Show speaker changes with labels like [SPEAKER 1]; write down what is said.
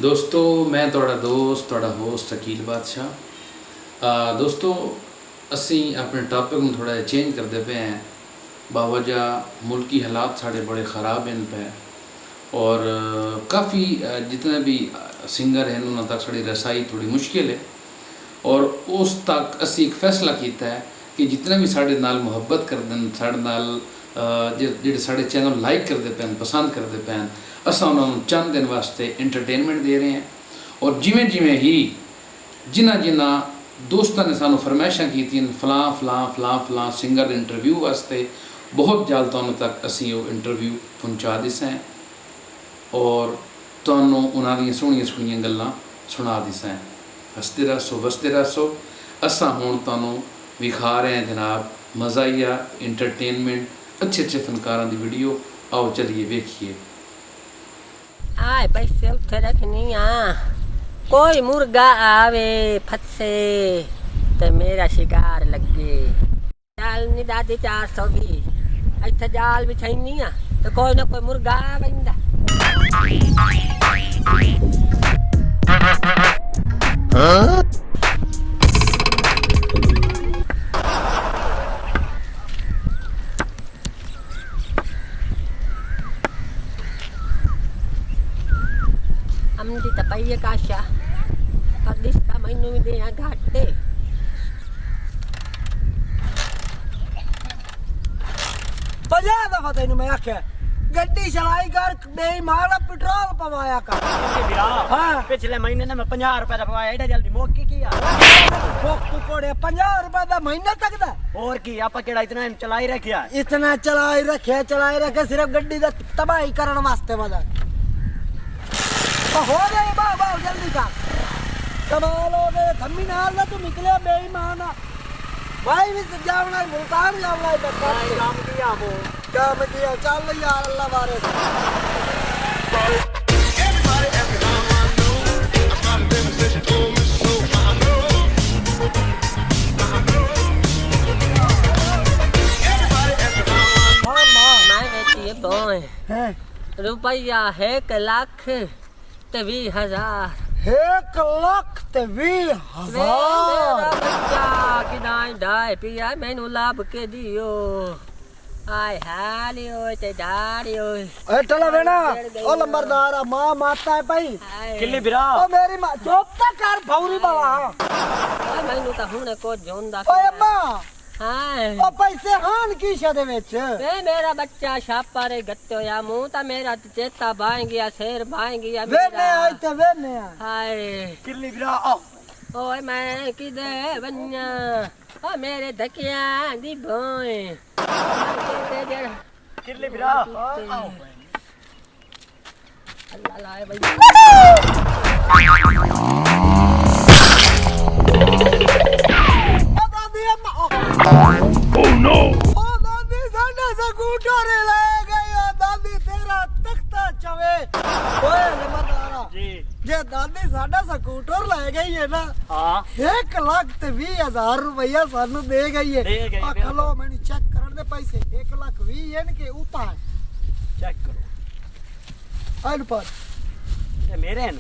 [SPEAKER 1] दोस्तों मैं ਤੁਹਾਡਾ ਦੋਸਤ ਤੁਹਾਡਾ ਹੋਸਟ ਅਕੀਲ ਬਾਦਸ਼ਾਹ। ਦੋਸਤੋ ਅਸੀਂ ਆਪਣੇ ਟੌਪਿਕ ਨੂੰ ਥੋੜਾ ਜਿਹਾ ਚੇਂਜ ਕਰਦੇ ਪਏ हैं। बावजह मुल्की हालात साढ़े बड़े ख़राब हैं पे और काफ़ी जितने भी सिंगर हैं उन्होंने तक साड़ी रसाई थोड़ी मुश्किल है और उस तक असी एक फैसला किया है कि जितने भी साढ़े नाल मुहब्बत करते हैं साढ़े नाल जो साढ़े चैनल लाइक करते पे पसंद करते पे असा उन्होंने चंद दिन वास्ते इंटरटेनमेंट दे रहे हैं और जिमें जिमें ही जिन्होंने दोस्तों ने सानू फरमाइशा की फलां फलां फलां फलां सिंगर इंटरव्यू वास्ते बहुत जल्द तुहानू तक असी वो इंटरव्यू पहुँचा दिसां और तुहानू उन्हां दी सोहणियां सोहणियां गल्लां सुना दिसां। हसते रहो वसते रहो। असां हुण तुहानू विखा रहे हैं जनाब मज़ाहिया इंटरटेनमेंट अच्छे अच्छे फनकारां दी वीडियो। आओ चलिए वेखिए।
[SPEAKER 2] आए पैसे उठे रखनी कोई मुर्गा आवे फसे ते मेरा शिकार लगे। जाल नी दादी 420 इत्थे जाल बिछाईनी तो कोई ना कोई मुर्गा आवेंदा। अमदी तपैये काशा पर दिसता मैनू भी दे घाटे।
[SPEAKER 3] पंजाह दफा तेन मैं आख्या गड्डी चलाई कर बेईमान पेट्रोल पवाया कर। हाँ
[SPEAKER 4] पिछले महीने ने मैं 50 रुपए का पवाया एडा जल्दी मोकी की
[SPEAKER 3] तू कोड़े 50 रुपए का महीना तक दा
[SPEAKER 4] और की आपा केड़ा इतना चलाई रखिया
[SPEAKER 3] इतना चलाई रखे सिर्फ गड्डी दा तबाही करन वास्ते वदा तो हो गए बाबा जल्दी का कमाल हो गए थम्मी नाल ना तू निकले बेईमान भाई भी जावना मुल्तान जावना काम किया चल यार अल्लाह बारे
[SPEAKER 2] रुपया 1 लाख ते 20,000
[SPEAKER 3] 1 लाख ते 20,000
[SPEAKER 2] किदाई डाय पिया मैनू लाभ के दियो। आय हाली ओए ते डारी ओए
[SPEAKER 3] ए टला वेना ओ लंबरदार मां माता है भाई
[SPEAKER 4] किल्ली बिरा
[SPEAKER 3] ओ मेरी मां चुप तक कर भौरी बाबा
[SPEAKER 2] मैनू ता हुणे को जोंदा
[SPEAKER 3] ओए अम्मा
[SPEAKER 2] हां
[SPEAKER 3] ओ पैसे हान की शदे विच
[SPEAKER 2] वे मेरा बच्चा छापा रे गत्ते होया मुंह ता मेरा चेता भाई गया शेर भाई गया
[SPEAKER 3] वेने आई ते वेने
[SPEAKER 2] हाय
[SPEAKER 4] किल्ली बिरा
[SPEAKER 2] ओए मैं किदे बन्या ओ मेरे धकिया दी भोए
[SPEAKER 4] किल्ली बिरा
[SPEAKER 2] अल्लाह लाए भाई
[SPEAKER 3] ओ दादी अम्मा ओ नो ओ दादी साडा स्कूटर ले गई ओ दादी तेरा तख्ता चवे ओए लंबरदारा
[SPEAKER 4] जी
[SPEAKER 3] जे दादी साडा स्कूटर ले गई है ना
[SPEAKER 4] हां
[SPEAKER 3] 1 लाख ते 20,000 रुपया सानू दे गई है। खलो मैंने चेक करन दे पैसे 1 लाख 20 है के ऊपर
[SPEAKER 4] चेक करो
[SPEAKER 3] आन पर
[SPEAKER 4] ये मेरे हैं